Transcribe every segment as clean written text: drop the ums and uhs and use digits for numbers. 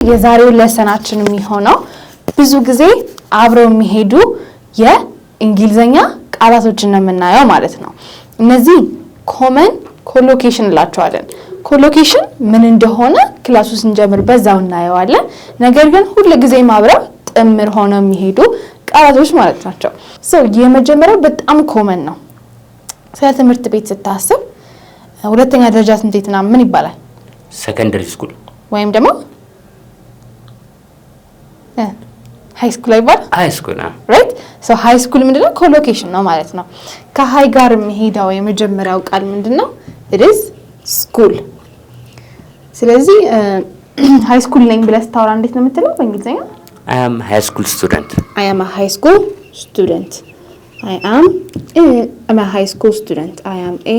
የዛሬው ለሰናችን የሚሆነው ብዙ ጊዜ አብረው የሚሄዱ የእንግሊዘኛ ቃላቶችን ነው የምናየው ማለት ነው። እነዚህ ኮመን ኮሎኬሽን እንላቸዋለን። ኮሎኬሽን ምን እንደሆነ ክላሱ ስንጀምር በዛው እናየዋለን። ነገር ግን ሁሉ ጊዜ አብረው ጥምር ሆነው የሚሄዱ ቃላቶች ማለት ናቸው። የመጀመሪያው በጣም ኮመን ነው። ስለ ትምህርት ቤት ስታስብ ሁለተኛ ደረጃ ትምህርት ቤትና ምን ይባላል? ሰከንደሪ ስኩል ወይም ደግሞ ሃይ ስኩል አይባል? ሃይ ስኩል ራይት። ሃይ ስኩል ምንድነው? ኮሎኬሽን ነው ማለት ነው። ከሃይ ጋር የሚሄደው የመጀመሪያው ቃል ምንድነው? it is school። ስለዚህ ሃይ ስኩል ነኝ ብለህ ስታወራ እንዴት ነው የምትለው በእንግሊዘኛ? I am a high school student። I am a high school student። I am a high school student። I am a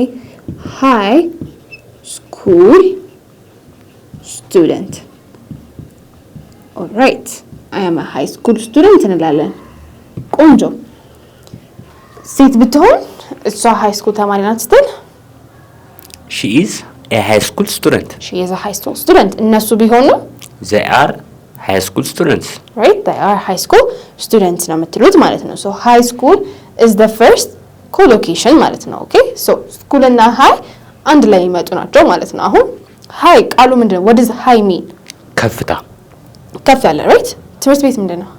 high school student። all right። I am a high school student እንላለን። ቆንጆ ሴት ብትሆን እሷ ሃይ ስኩል ተማሪ ናት ስትል she is a high school student። she is a high school student። እነሱ ቢሆኑ they are high school students። right they are high school students ነው የምትሉት ማለት ነው። high school is the first collocation ማለት ነው። okay school እና high አንድ ላይ ይመጡ ናቸው ማለት ነው። አሁን high ቃሉ ምንድነው? what does high mean? ከፍታ ከፍ ያለ right። ትምህርት ቤት ምንድነው?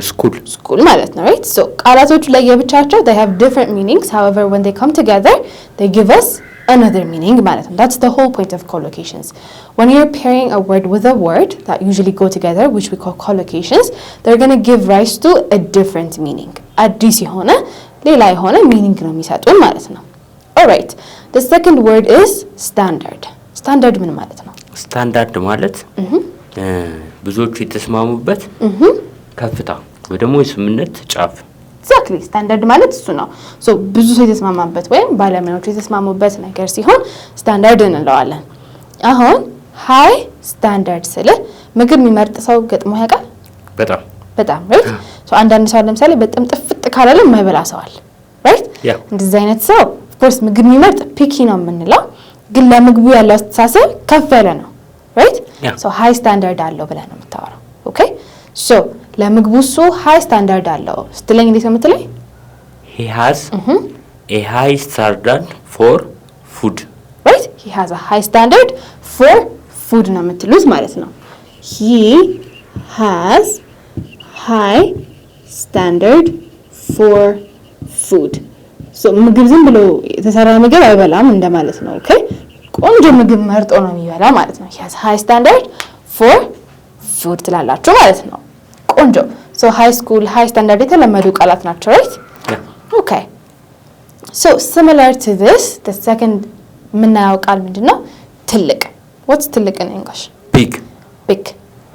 school ማለት ነው right። ቃላቶቹ ለየብቻቸው they have different meanings, however when they come together they give us another meaning ማለት ነው. That's the whole point of collocations. When you're pairing a word with a word that usually go together, which we call collocations, they're going to give rise to a different meaning. አዲስ የሆነ ሌላ የሆነ meaning ነው የሚሰጡን ማለት ነው። all right, the second word is standard። standard ምን ማለት ነው? standard ማለት ብዙዎቹ የተስማሙበት ከፍታ ወይ ደግሞ የስምምነት ጫፍ። exactly standard ማለት እሱ ነው። ብዙ ሰው የተስማማበት ወይም ባለሙያዎቹ የተስማሙበት ነገር ሲሆን ስታንዳርድ እንለዋለን። አሁን high standard ስለ ምግብ የሚመርጥ ሰው ገጥሞ ያውቃል? በጣም right። አንዳንድ ሰው ለምሳሌ በጣም ጥፍጥ ካላለ የማይበላ ሰው አለ right። እንደዚህ አይነት ሰው of course ምግብ የሚመርጥ ፒኪ ነው የምንለው፣ ግን ለምግቡ ያለው አስተሳሰብ ከፍ ያለ ነው right። high standard አለው ብለህ ነው የምታወራው። okay ለምግቡ እሱ high standard አለው ስትለኝ እንዴት ነው የምትለኝ? he has a high standard for food right። he has a high standard for food ነው የምትሉት ማለት ነው። he has high standard for food። ምግብ ዝም ብሎ የተሰራ ምግብ አይበላም እንደማለት ነው። okay ቆንጆ ምግብ መርጦ ነው የሚበላ ማለት ነው። he has high standard for food ትላላችሁ ማለት ነው። ቆንጆ high school high standard የተለመዱ ቃላት ናቸው right። okay similar to this the second የምናየው ቃል ምንድነው? ትልቅ። what's ትልቅ in English? big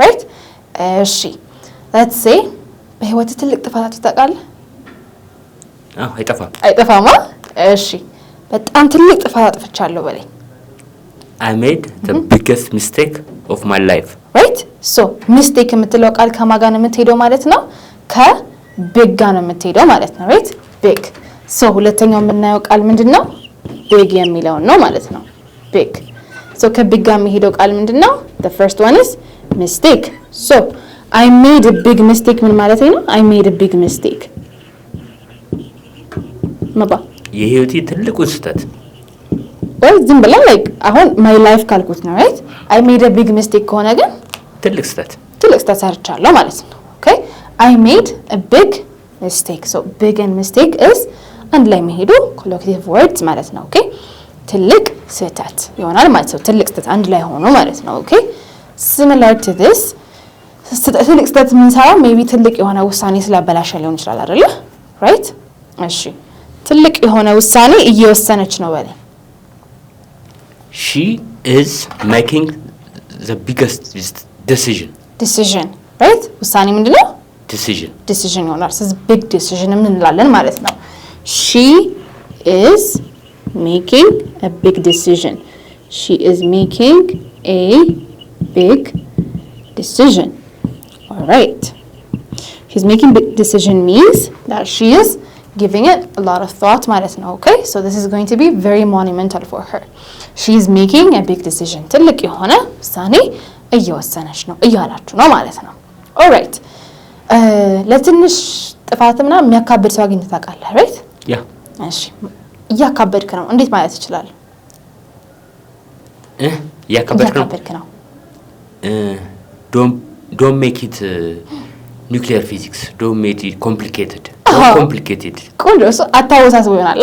right። እሺ let's say በህይወት ትልቅ ጥፋት ታውቃለህ? አይጠፋማ። እሺ በጣም ትልቅ ጥፋት አጥፍቻለሁ በለኝ። I made the biggest mistake of my life right። mistake የምትለው ቃል ከማን ጋር ነው የምትሄደው ማለት ነው? ከbig ጋር ነው የምትሄደው ማለት ነው right big። ሁለተኛው የምናየው ቃል ምንድነው? big የሚለው ነው ማለት ነው big። ከbig ጋር የሚሄደው ቃል ምንድነው? the first one is mistake። I made a big mistake ምን ማለት ነው? I made a big mistake የህይወቴ ትልቁ ስህተት ወይ ዝም ብላ አሁን my life ካልኩት ነው right። I made a big mistake ከሆነ ግን ትልቅ ስህተት ሰርቻለሁ ማለት ነው። okay I made a big mistake። big and mistake is አንድ ላይ የሚሄዱ collocative words ማለት ነው። okay ትልቅ ስህተት ይሆናል ማለት ነው። ትልቅ ስህተት አንድ ላይ ሆኖ ማለት ነው። okay similar to this ትልቅ ስህተት የምንሰራው maybe ትልቅ የሆነ ውሳኔ ስላበላሸ ሊሆን ይችላል አይደለ right። እሺ ትልቅ የሆነ ውሳኔ እየወሰነች ነው በለኝ። she is making the biggest decision right። ውሳኔ ምንድነው? decision ይሆናል። big decision እንላለን ማለት ነው። she is making a big decision። she is making a big decision all right. she's making big decision means that she is giving it a lot of thought ማለት ነው። okay this is going to be very monumental for her. She is making a big decision ትልቅ የሆነ ውሳኔ እየወሰነች ነው እያላችሁ ነው ማለት ነው። ኦልራይት ለትንሽ ጥፋት ምናምን የሚያካብድ ሰው አግኝተህ ታውቃለህ? ራይት ያ እሺ እያካበድክ ነው እንዴት ማለት ይችላል? እያካበድክ ነው don't make it nuclear physics, don't make it complicated. ቆንጆ እሱ አታወሳስበው ይሆናል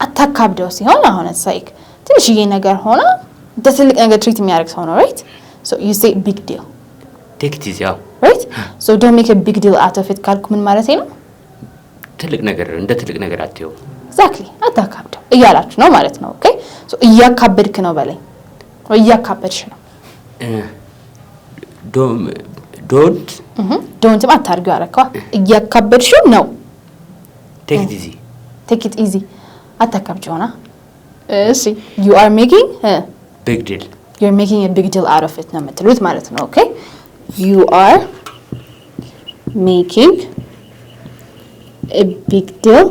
አታካብደው ሲሆን አሁን ሳይክ ትንሽዬ ነገር ሆነ ትልቅ ነገር ትሪት የሚያደርግ ሰው ነው ራይት so you say big deal take it easy right so don't make a big deal out of it ካልኩ ምን ማለት ነው ትልቅ ነገር እንደ ትልቅ ነገር አትየው exactly አታካብደው እያላችሁ ነው ማለት ነው ኦኬ so እያካበድክ ነው በላይ ወይ እያካበድሽ ነው don't አታርጊው አረከዋ እያካበድሽው ነው take it easy አታካብጂውና እሺ you are making big deal you're making a big deal out of it ነው የምትሉት ማለት ነው ኦኬ you are making a big deal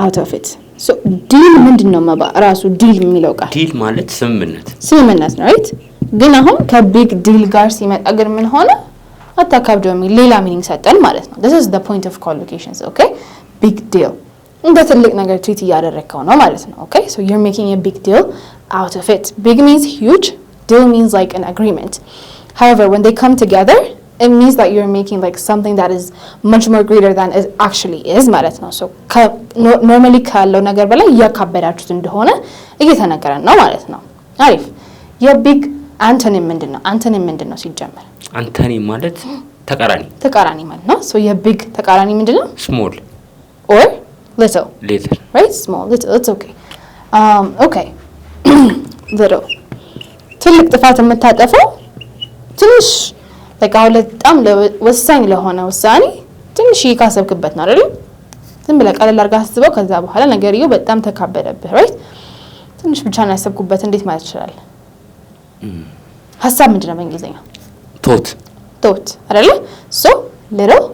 out of it so deal ምንድነው ራሱ deal የሚለው ቃል deal ማለት ስምምነት ነው right ግን አሁን ከቢግ ዲል ጋር ሲመጣ ግን ምን ሆነ አታካብደው የሚል ሌላ ሚኒንግ ሰጠን ማለት ነው this is the point of collocations okay big deal እንደ ትልቅ ነገር ትሪት እያደረግከው ነው ማለት ነው okay so you're making a big deal out of it big means huge deal means like an agreement however when they come together it means that you're making like something that is much more greater than it actually is ማለት ነው so normally ካለው ነገር በላይ ያካበዳችሁት እንደሆነ እየተነገረን ነው ማለት ነው አሪፍ የቢግ አንቶኒም ምንድነው ሲጀመር አንቶኒም ማለት ተቃራኒ ማለት ነው so የቢግ ተቃራኒ ምንድነው small or little right small little it's okay okay little ትልቅ ጥፋት የምታጠፈው ትንሽ ለቃው በጣም ወሳኝ ለሆነ ውሳኔ ትንሽ ይካሰብክበት ነው አይደል ዝም ብለህ ቀለል አድርገህ አስበው ከዛ በኋላ ነገርየው በጣም ተካበደብህ right ትንሽ ብቻ ነው ያሰብኩበት እንዴት ማለት ይችላል ሐሳብ ምንድነው በእንግሊዘኛ thought አይደል so little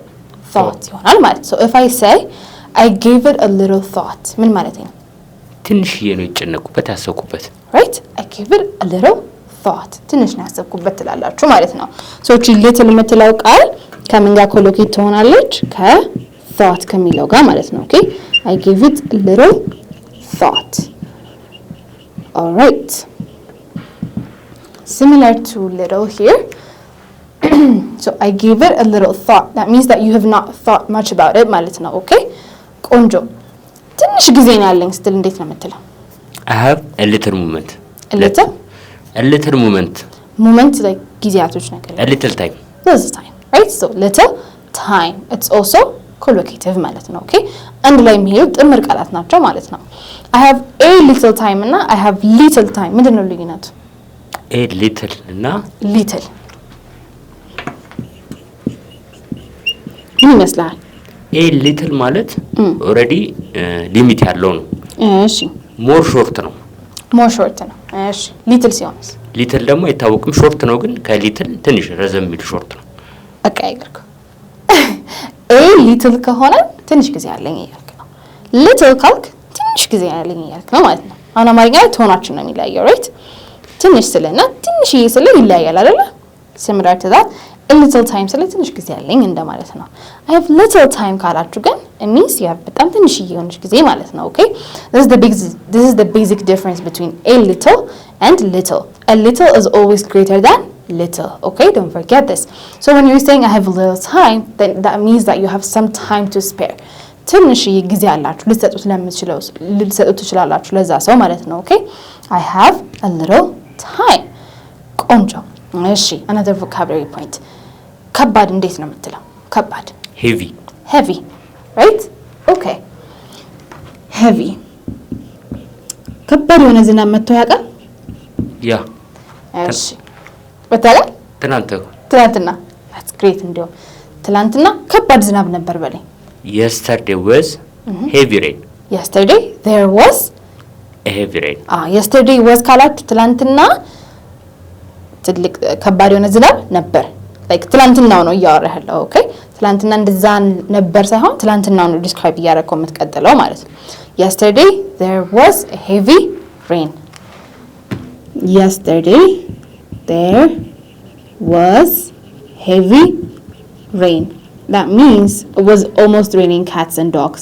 thought ይሆናል ማለት so if I say I gave it a little thought ምን ማለት ነው ትንሽዬ ነው ይጨነቁበት ያሰብኩበት right I gave it a little thought ትንሽ ነው ያሰብኩበት ትላላችሁ ማለት ነው so እቺ little የምትለው ቃል ከምን ጋር ኮሎኬት ትሆናለች ከthought ከሚለው ጋር ማለት ነው okay I gave it a little thought all right similar to little here so I gave it a little thought that means that you have not thought much about it ማለት ነው okay ቆንጆ ትንሽ ጊዜ ነው ያለኝ ስትል እንዴት ነው የምትለው I have a little moment like ጊዜያቶች ነገር a little time this time right so little time it's also collocative ማለት ነው okay አንድ ላይ የሚሄዱ ጥምር ቃላት ናቸው ማለት ነው I have a little time እና I have little time ምንድነው ልዩነቱ a little እና little ምን ይመስላል a little ማለት already ሊሚት ያለው ነው እሺ more short ነው እሺ little ሲሆንስ little ደግሞ አይታወቅም short ነው ግን ከሊትል ትንሽ ረዘም የሚል short ነው በቃ ይገርኩ a little ከሆነ ትንሽ ጊዜ ያለኝ እያልክ ነው little ካልክ ትንሽ ጊዜ ያለኝ እያልክ ነው ማለት ነው አሁን አማርኛ ላይ ቶናችን ነው የሚለያየው right ትንሽ ስለና ትንሽዬ ስለ ይለያያል አይደለ similar to that a little time ስለ ትንሽ ጊዜ ያለኝ እንደማለት ነው I have little time ካላችሁ ግን it means you have በጣም ትንሽዬ የሆነች ጊዜ ማለት ነው okay this is the basic difference between a little and little a little is always greater than little okay don't forget this so when you're saying I have a little time then that means that you have some time to spare ትንሽዬ ጊዜ አላችሁ ልትሰጡት ትችላላችሁ ለዛ ሰው ማለት ነው okay I have a little time ቆንጆ እሺ another vocabulary point ከባድ እንዴት ነው የምትለው ከባድ heavy right okay heavy ከባድ የሆነ ዝናብ መጥቶ ያውቃል ያ እሺ በተለይ ትናንትና that's great እንዴው ትናንትና ከባድ ዝናብ ነበር በለኝ yesterday was heavy rain yesterday there was a heavy rain yesterday was ካላችሁ ትናንትና ትልቅ ከባድ የሆነ ዝናብ ነበር like ትላንትናው ነው ያወራኸው okay ትላንትና እንደዛ ነበር ሳይሆን ትላንትናው ነው ዲስክራይብ ያደረከው የምትቀጥለው ማለት ነው yesterday there was a heavy rain yesterday there was heavy rain. That means it was almost raining cats and dogs.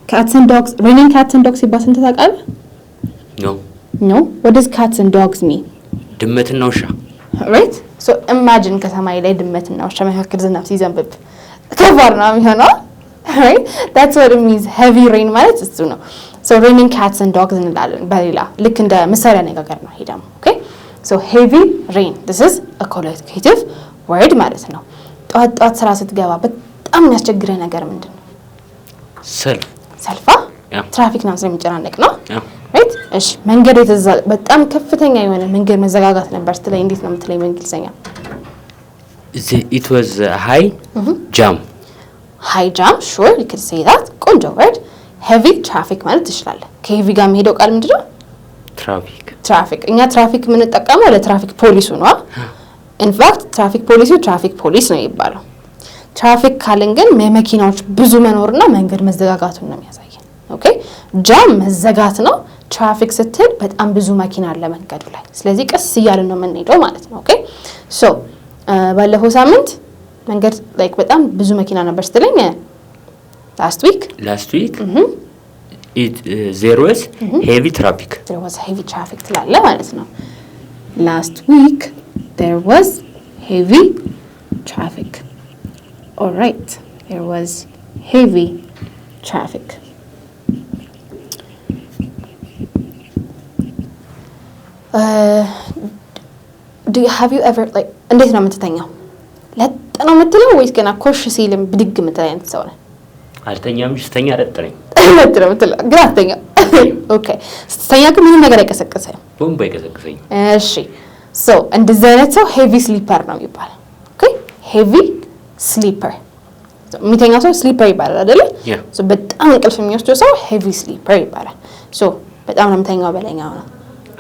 Cats and dogs, raining cats and dogs ይባል ስንት ታውቃለህ? No. No? What does cats and dogs mean? ድመትና ውሻ። Right? So imagine ከሰማይ ላይ ድመትና ውሻ መካከል ዝናብ ሲዘንብብ ከባድ ነው የሚሆነው። Right? That's what it means. Heavy rain ማለት እሱ ነው። So raining cats and dogs እንላለን በሌላ ልክ እንደ ምሳሌ አነጋገር ነው ይሄ ደግሞ። Okay? So heavy rain. This is a collocative word ማለት ነው። ጧት ጧት ስራ ስትገባ በጣም የሚያስቸግረህ ነገር ምንድን ነው? ሰልፋ ትራፊክ ነው ስለሚጨናነቅ ነው። ራይት እሺ መንገድ በጣም ከፍተኛ የሆነ መንገድ መዘጋጋት ነበር ስትለኝ እንዴት ነው የምትለኝ በእንግሊዘኛ? It was high jam. High jam, sure, you could say that. ቆንጆ word. Heavy traffic ማለት ትችላለህ። ከሄቪ ጋር የሚሄደው ቃል ምንድን ነው? ትራፊክ። እኛ ትራፊክ የምንጠቀመው ለትራፊክ ፖሊሱ ነው። ኢንፋክት ትራፊክ ፖሊሱ ትራፊክ ፖሊስ ነው የሚባለው። ትራፊክ ካልን ግን የመኪናዎች ብዙ መኖርና መንገድ መዘጋጋቱን ነው የሚያሳየን። ኦኬ ጃም መዘጋት ነው። ትራፊክ ስትል በጣም ብዙ መኪና አለ መንገዱ ላይ። ስለዚህ ቀስ እያልን ነው የምንሄደው ማለት ነው። ኦኬ ሶ ባለፈው ሳምንት መንገድ ላይክ በጣም ብዙ መኪና ነበር ስትለኝ last week there was heavy traffic. There was heavy traffic ትላለህ ማለት ነው። Last week there was heavy traffic. All right, there was heavy traffic. Have you ever like እንዴት ነው የምትተኛው? ለጥ ነው የምትለው ወይስ ገና ኮሽ ሲልም ብድግ የምትል አይነት ሰው ነህ? አልተኛም። ስተኛ ለጥ ነኝ። ለጥ ነው የምትለው ግን አትተኛም። ኦኬ ስተኛ ግን ምንም ነገር አይቀሰቅሰኝም። ቦምብ አይቀሰቅሰኝም። እሺ ሶ እንደዚህ አይነት ሰው ሄቪ ስሊፐር ነው የሚባለው። ኦኬ ሄቪ ስሊፐር የሚተኛ ሰው ስሊፐር ይባላል አይደለ? ሶ በጣም እንቅልፍ የሚወስደው ሰው ሄቪ ስሊፐር ይባላል። ሶ በጣም ነው የምተኛው በለኛው ነው።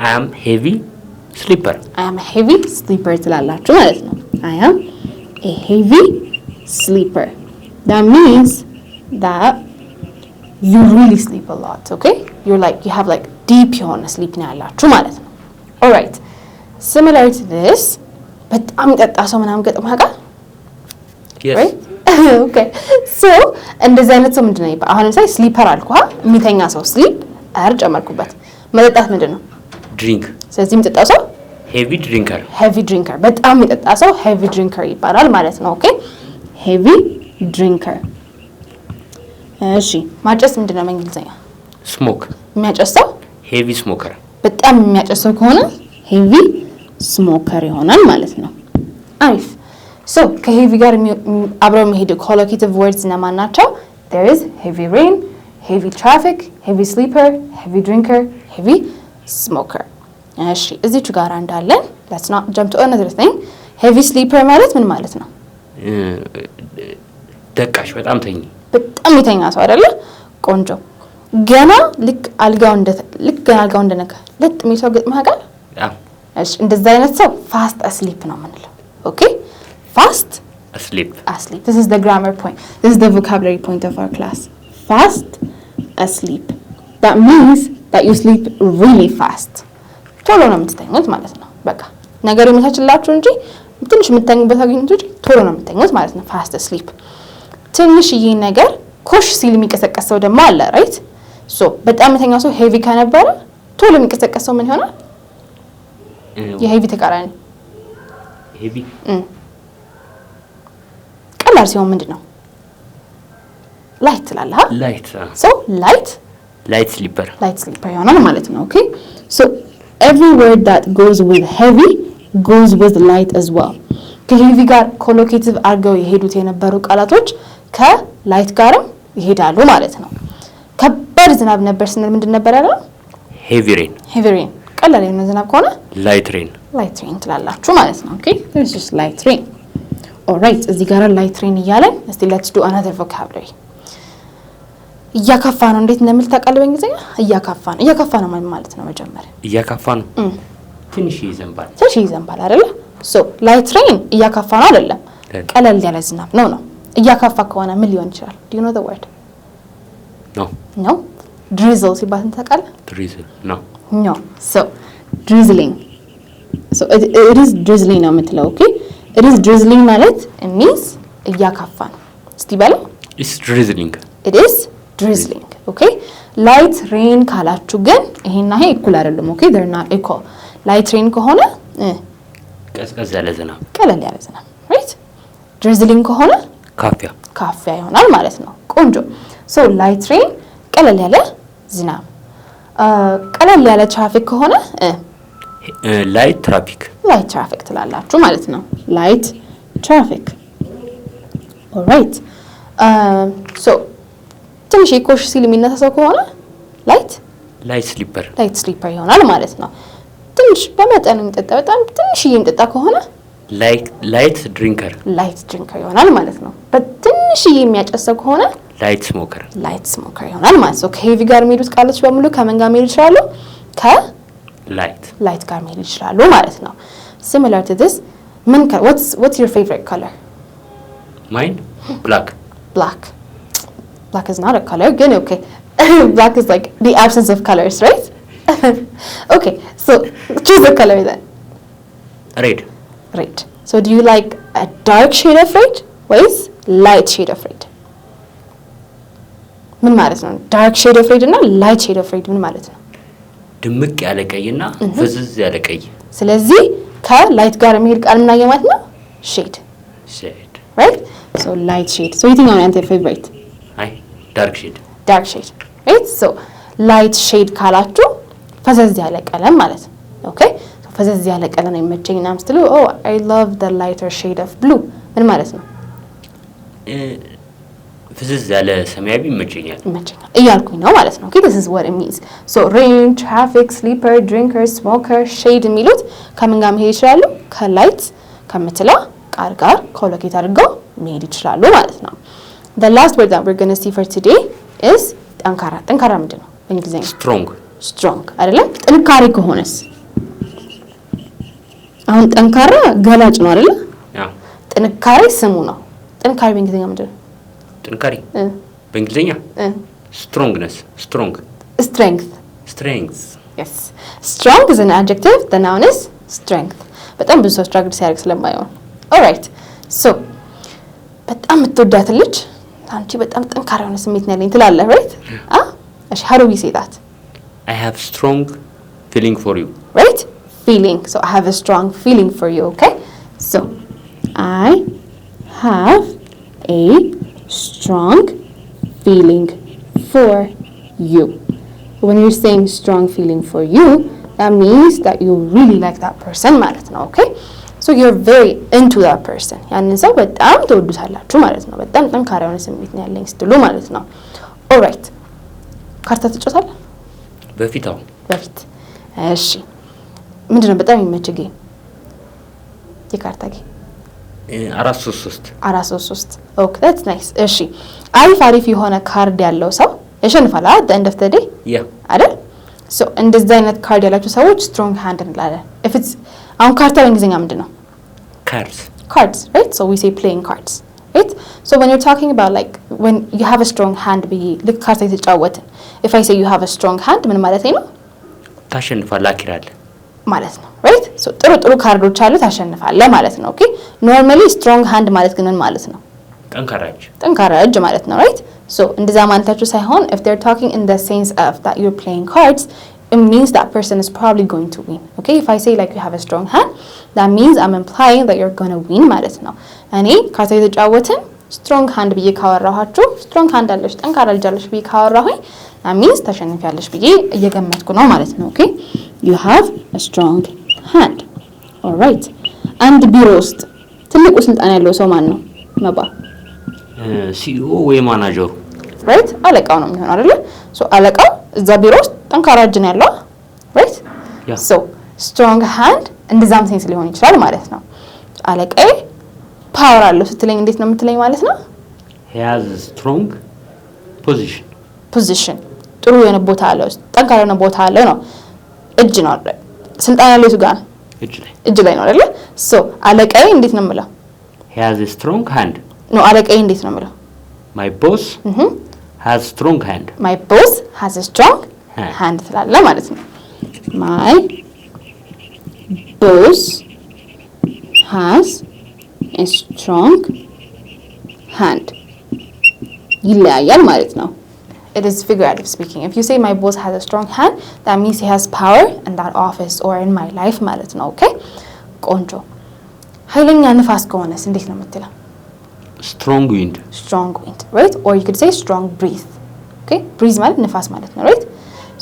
I am heavy sleeper. I am a heavy sleeper ትላላችሁ ማለት ነው። I am a heavy sleeper. That means that you really sleep a lot, okay? You have like deep የሆነ sleep ነው ያላችሁ ማለት ነው። All right. Similar to this, በጣም ጠጣ ሰው ምናምን ገጥሞ ያውቃል? Yes. Right? Okay. So እንደዚህ አይነት ሰው ምንድን ነው ይባላል? አሁን ለምሳሌ ስሊፐር አልኩ። የሚተኛ ሰው sleep አር ጨመርኩበት። መጠጣት ምንድን ነው? Drink. ስለዚህ የሚጠጣው ሰው heavy drinker. በጣም የሚጠጣ ሰው heavy drinker ይባላል ማለት ነው። ኦኬ heavy drinker። እሺ ማጨስ ምንድን ነው በእንግሊዘኛ? smoke. የሚያጨስ ሰው heavy smoker. በጣም የሚያጨስ ሰው ከሆነ heavy smoker ይሆናል ማለት ነው። አሪፍ። ሶ ከሄቪ ጋር አብረው የሚሄዱ collocative words እነማን ናቸው? There is heavy rain, heavy traffic, heavy sleeper, heavy drinker, heavy smoker. እሺ እዚች ጋር እንዳለን let's not jump to another thing. heavy sleeper ማለት ምን ማለት ነው? ደቃሽ በጣም የተኛ ሰው አይደለ? ቆንጆ ገና ልክ አልጋው እንደነካ ለጥ የሚሰው ገጥማ ያውቃል? እሺ እንደዛ አይነት ሰው fast asleep ነው የምንለው። ኦኬ fast asleep. This is the grammar point. This is the vocabulary point of our class. Fast asleep. That means that you sleep really fast. ቶሎ ነው የምትተኙት ማለት ነው። በቃ ነገር የሚታችላችሁ እንጂ ትንሽ የምትተኙበት አግኝቱ እንጂ ቶሎ ነው የምትተኙት ማለት ነው። fast asleep። ትንሽዬ ነገር ኮሽ ሲል የሚቀሰቀሰው ደግሞ አለ ራይት? ሶ በጣም የተኛው ሰው ሄቪ ከነበረ ቶሎ የሚቀሰቀሰው ምን ይሆናል? የሄቪ ተቃራኒ ሄቪ ቀላል ሲሆን ምንድነው? ላይት ትላለህ። ሶ ላይት ስሊፐር ይሆናል ማለት ነው። ኦኬ ሶ every word that goes with heavy goes with light as well. ከሄቪ ጋር collocative አድርገው የሄዱት የነበሩ ቃላቶች ከላይት ጋርም ይሄዳሉ ማለት ነው። ከባድ ዝናብ ነበር ስንል ምንድን ነበር ያለው? heavy rain። ቀላል የሆነ ዝናብ ከሆነ light rain ትላላችሁ ማለት ነው። ኦኬ this is light rain. all right እዚህ ጋር light rain እያለን እስቲ let's do another vocabulary. እያካፋ ነው እንዴት እንደምል ታውቃለህ በእንግሊዘኛ? እያካፋ ነው ማለት ነው። መጀመሪያ እያካፋ ነው ትንሽ ይዘንባል አይደለ? ሶ ላይት ሬን እያካፋ ነው አይደለም፣ ቀለል ያለ ዝናብ ነው። እያካፋ ከሆነ ምን ሊሆን ይችላል? do you know the word? no drizzle ሲባል ታውቃለህ? drizzle no so drizzling so it is drizzling ነው የምትለው ኦኬ it is drizzling ማለት it means እያካፋ ነው እስቲ በለው it's drizzling it is drizzling okay light rain ካላችሁ ግን ይሄና ይሄ እኩል አይደለም ኦኬ they're not equal light rain ከሆነ ቀዝቀዝ ያለ ዝናብ ቀለል ያለ ዝናብ right drizzling ከሆነ ካፊያ ይሆናል ማለት ነው ቆንጆ so light rain ቀለል ያለ ዝናብ ቀለል ያለ ትራፊክ ከሆነ light traffic ትላላችሁ ማለት ነው light traffic alright so ትንሽ ኮሽ ሲል የሚነሳው ከሆነ light sleeper ይሆናል ማለት ነው ትንሽ በመጠኑ የሚጠጣ በጣም ትንሽ የሚጠጣ ከሆነ light drinker ይሆናል ማለት ነው በትንሽ የሚያጨሰው ከሆነ light smoker ይሆናል ማለት ነው ከሄቪ ጋር የሚሄዱት ቃሎች በሙሉ ከምን ጋር መሄድ ይችላሉ light ጋር መሄድ ይችላሉ ማለት ነው similar to this what's your favorite color mine black is not a color good okay black is like the absence of colors right okay so choose a color then red so do you like a dark shade of red or light shade of red ምን ማለት ነው dark shade of red እና light shade of red ምን ማለት ነው ድምቅ ያለ ቀይና ፍዝዝ ያለ ቀይ ስለዚህ ከላይት ጋር የሚሄድ ቃል ምን አገኘ ማለት ነው shade right so light shade so የትኛው ነው አንተ favorite dark shade right so light shade ካላችሁ ፈዘዝ ያለ ቀለም ማለት ነው okay so ፈዘዝ ያለ ቀለም ነው የሚመቸኝና ምስትሉ oh I love the lighter shade of blue ምን ማለት ነው ፍዝዝ ያለ ሰማያዊ ይመቸኛል እያልኩኝ ነው ማለት ነው okay this is what it means so rain traffic sleeper drinker smoker shade የሚሉት ከምን ጋር መሄድ ይችላሉ ከላይት ከምትላ ቃል ጋር ኮሎኬት አድርገው መሄድ ይችላሉ ማለት ነው the last word that we're going to see for today is ጠንካራ ምንድነው በእንግሊዘኛ strong አይደለም ጥንካሬ ከሆነስ አሁን ጠንካራ ገላጭ ነው አይደል ጥንካሬ ስሙ ነው ጥንካሬ በእንግሊዘኛ ምንድነው ጥንካሬ በእንግሊዘኛ strength yes strong is an adjective the noun is strength በጣም ብዙ ሰው struggle ሲያደርግ ስለማይሆን all right so በጣም የምትወዳት ልጅ አንቺ በጣም ጠንካራ የሆነ ስሜት ነው ያለኝ ትላለህ right እሺ how do we say that I have strong feeling for you right feeling so I have a strong feeling for you okay so I have a strong feeling for you when you're saying strong feeling for you that means that you really like that person ማለት ነው okay so you're very into that person ያንን ሰው በጣም ተወዱታላችሁ ማለት ነው በጣም ጠንካራ የሆነ ስሜት ነው ያለኝ ስትሉ ማለት ነው all right ካርታ ትጫወታለህ በፊት እሺ ምንድነው በጣም የሚመችህ ጌም የካርታ ጌም 433 okay that's nice እሺ አሪፍ የሆነ ካርድ ያለው ሰው ያሸንፋል at the end of the day አይደል so እንደዚህ አይነት ካርድ ያላችሁ ሰዎች strong hand እንላለን if it's አሁን ካርታ በእንግሊዘኛ ምንድነው cards right so we say playing cards right so when you're talking about like when you have a strong hand ልክ ካርታ የተጫወትን if I say you have a strong hand ምን ማለት ነው ታሸንፋለህ አኪራል ማለት ነው right so ጥሩ ካርዶች አሉ ታሸንፋለህ ማለት ነው okay normally strong hand ማለት ግን ምን ማለት ነው ጠንካራ እጅ ማለት ነው right so እንደዛ ማለታችሁ ሳይሆን if they're talking in the sense of that you're playing cards it means that person is probably going to win okay if I say like you have a strong hand that means I'm implying that you're going to win ማለት ነው እኔ ካርታ የተጫወትን strong hand ብዬ ካወራኋችሁ strong hand አለሽ ጠንካራ ልጅ አለሽ ብዬ ካወራሁኝ that means ታሸንፊያለሽ ብዬ እየገመትኩ ነው ማለት ነው okay you have a strong hand all right አንድ ቢሮ ውስጥ ትልቁ ስልጣን ያለው ሰው ማን ነው መባ ሲኢኦ ወይ ማናጀሩ right አለቃው ነው የሚሆነው አይደል so አለቃው እዛ ቢሮ ውስጥ ጠንካራ እጅ ነው ያለው right so strong hand እንደዛም ሴንስ ሊሆን ይችላል ማለት ነው አለቃዬ ፓወር አለው ስትለኝ እንዴት ነው የምትለኝ ማለት ነው he has a strong position ጥሩ የሆነ ቦታ አለው ጠንካራ የሆነ ቦታ አለው ነው እጅ ነው አይደል ስልጣን ያለው ጋር እጅ ላይ ነው አይደል so አለቃዬ እንዴት ነው የምለው he has a strong hand ነው አለቃዬ እንዴት ነው የምለው my boss has strong hand my boss has a strong hand ትላለህ ማለት ነው my boss has a strong hand ይለያያል ማለት ነው። It is figurative speaking. If you say my boss has a strong hand, that means he has power in that office or in my life ማለት ነው። ኦኬ ቆንጆ። ኃይለኛ ንፋስ ከሆነስ እንዴት ነው የምትለው? strong wind right? Or you could say strong breeze. Okay? breeze ማለት ንፋስ ማለት ነው, right?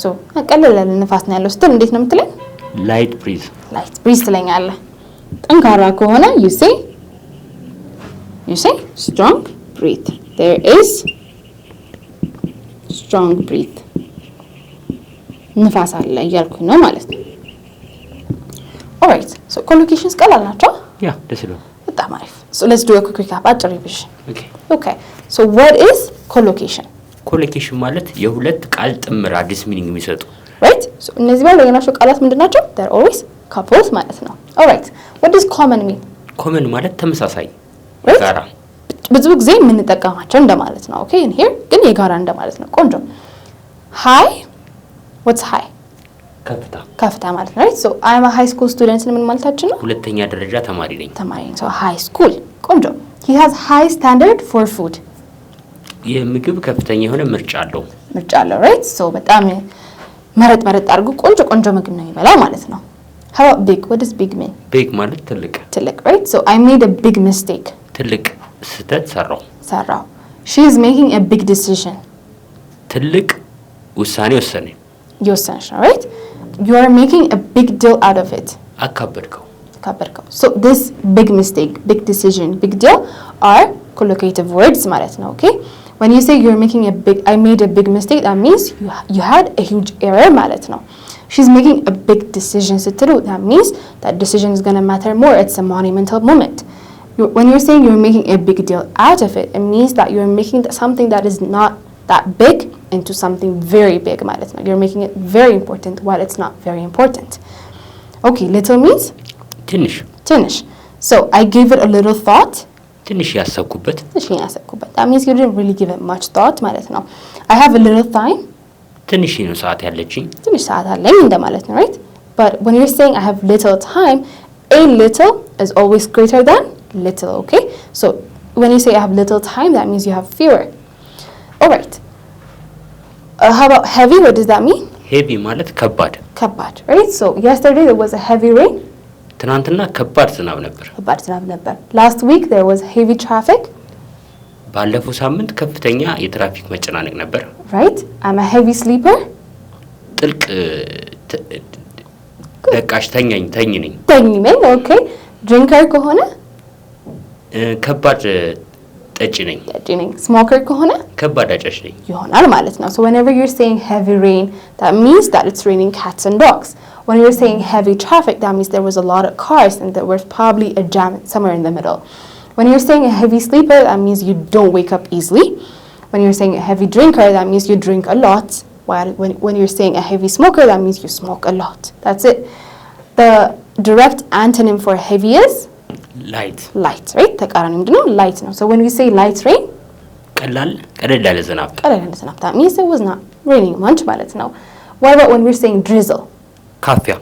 so ቀለል ያለ ንፋስ ነው ያለው ስትል እንዴት ነው የምትለኝ? light breeze ትለኛለህ። ጠንካራ ከሆነ you say strong breath. There is strong breath. ንፋስ አለ እያልኩኝ ነው ማለት ነው። alright, so collocations ቀላል ናቸው? ያ ደስ ይላል። በጣም አሪፍ። so let's do a quick recap. አጭር revision. okay so what is collocation? collocation ማለት የሁለት ቃል ጥምር አዲስ ሚኒንግ የሚሰጡ right? so እነዚህ ባለው የናቸው ቃላት ምንድናቸው? they're always couples ማለት ነው። alright, what does common mean? common ማለት ተመሳሳይ right? ጋራ ብዙ ጊዜ የምንጠቀማቸው እንደማለት ነው። okay in here ግን የጋራ እንደማለት ነው። ቆንጆ። high, what's high? ከፍታ ማለት ነው። right? so I'm a high school student ምን ማለታችን ነው? ሁለተኛ ደረጃ ተማሪ ነኝ። so high school። ቆንጆ። he has high standard for food. የምግብ ከፍተኛ የሆነ ምርጫ አለው። right? so በጣም መረጥ አድርጎ ቆንጆ ምግብ ነው የሚበላው ማለት ነው። how about big? what does big mean? big ማለት ትልቅ right? so I made a big mistake. ትልቅ ስህተት ሰራው። she is making a big decision. ትልቅ ውሳኔ ወሰነች ነው። right? you are making a big deal out of it. አካበድከው። so this big mistake, big decision, big deal are collocative words ማለት ነው. okay? when you say I made a big mistake, that means you had a huge error ማለት ነው. she's making a big decision ስትሉ, that means that decision is going to matter more. it's a monumental moment. when you're saying you're making a big deal out of it, it means that you're making something that is not that big into something very big ማለት ነው. you're making it very important while it's not very important. okay, little means ትንሽ. so I gave it a little thought. ትንሽ ያሰብኩበት. that means you didn't really give it much thought ማለት ነው. I have a little time. ትንሽ ነው ሰዓት ያለችኝ እንደማለት ነው. right? but when you're saying I have little time, a little is always greater than little. okay? so when you say I have little time, that means you have fewer. all right. how about heavy? what does that mean? heavy ማለት ከባድ. right? so yesterday there was a heavy rain. ትናንትና ከባድ ዝናብ ነበር. last week there was heavy traffic. ባለፈው ሳምንት ከፍተኛ የትራፊክ መጨናነቅ ነበር. right? I'm a heavy sleeper. ጥልቅ ደቃሽ ተኝ ነኝ. okay. drinker ከሆነ ከባድ ጠጪ ነኝ. smoker ከሆነ ከባድ አጫሽ ነኝ ይሆናል ማለት ነው. so whenever you're saying heavy rain, that means that it's raining cats and dogs. when you're saying heavy traffic, that means there was a lot of cars and there was probably a jam somewhere in the middle. when you're saying a heavy sleeper, that means you don't wake up easily. when you're saying a heavy drinker, that means you drink a lot. while when you're saying a heavy smoker, that means you smoke a lot. that's it. the direct antonym for heavy is light. right? ተቃራኒ ምንድነው? light ነው. so when we say light rain, ቀለል ያለ ዝናብ. that means it was not raining much ማለት ነው. what about when we're saying drizzle? ካፊያ.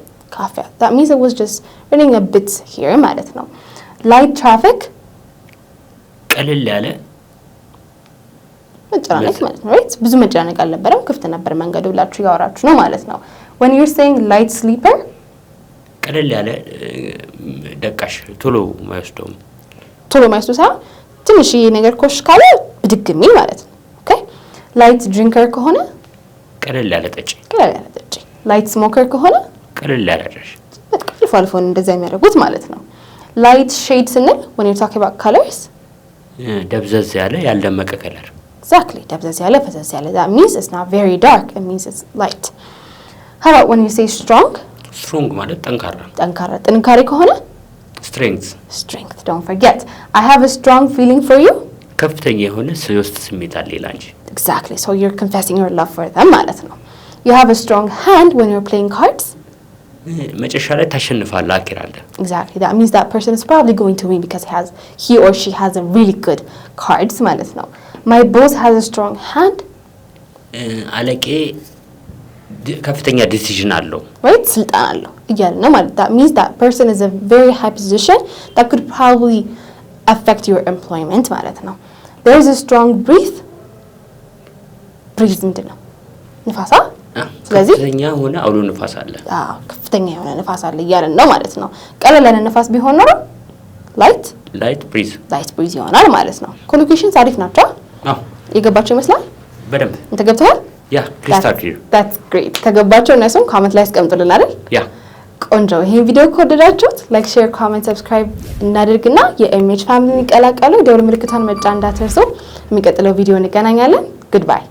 that means it was just raining a bit here ማለት ነው. light traffic, ቀለል ያለ መጨናነቅ ማለት ነው. right? ብዙ መጨናነቅ አልነበረም፣ ክፍት ነበር መንገዱ ብላችሁ ያወራችሁ ነው ማለት ነው. when you're saying light sleeper, ቀለል ያለ ደቃሽ ቶሎ ማይወስደው ሳይሆን ትንሽ ነገር ኮሽ ካለ ብድግ የሚል ማለት ነው. okay? light drinker ከሆነ ቀለል ያለ ጠጪ. light smoker ከሆነ ቀለል ያለ አጫሽ. በቃ አልፎ እንደዛ የሚያደርጉት ማለት ነው. light shade ስንል when you're talking about colors, ደብዘዝ ያለ ያልደመቀ ከለር. exactly. ደብዘዝ ያለ ፈዘዝ ያለ, that means it's not very dark, it means it's light. how about when you say strong? ማለት ጠንካራ. ጥንካሬ ከሆነ strength. don't forget. I have a strong feeling for you. ከፍተኛ የሆነ የውስጥ ስሜት አለ ይላል። exactly. so you're confessing your love for them ማለት ነው. you have a strong hand when you're playing cards. መጨረሻ ላይ ታሸንፋለህ አኪራለ. exactly. that means that person is probably going to win because he or she has a really good cards ማለት ነው. my boss has a strong hand. አለቄ ከፍተኛ ዲሲዥን አለው right ስልጣን አለው እያለ ነው ማለት that means that person is a very high position that could probably affect your employment ማለት ነው there is a strong breeze ምንድነው ንፋሳ ስለዚህ ከፍተኛ ሆነ አውሎ ንፋስ አለ ከፍተኛ የሆነ ንፋስ አለ እያለ ነው ማለት ነው ቀለል ያለ ንፋስ ቢሆን ነው light breeze ይሆናል ማለት ነው ኮሎኬሽንስ አሪፍ ናቸው የገባቸው ይመስላል በደንብ እንት ገብተዋል crystal clear that's great ከገባቸው እነሱም ኮሜንት ላይ አስቀምጡልን አይደል ቆንጆ ይሄን ቪዲዮ ከወደዳችሁት ላይክ ሼር ኮሜንት ሰብስክራይብ እናድርግና የኤምኤች ፋሚሊ ይቀላቀሉ ደወል ምልክቷን መጫን እንዳትረሱ የሚቀጥለው ቪዲዮ እንገናኛለን goodbye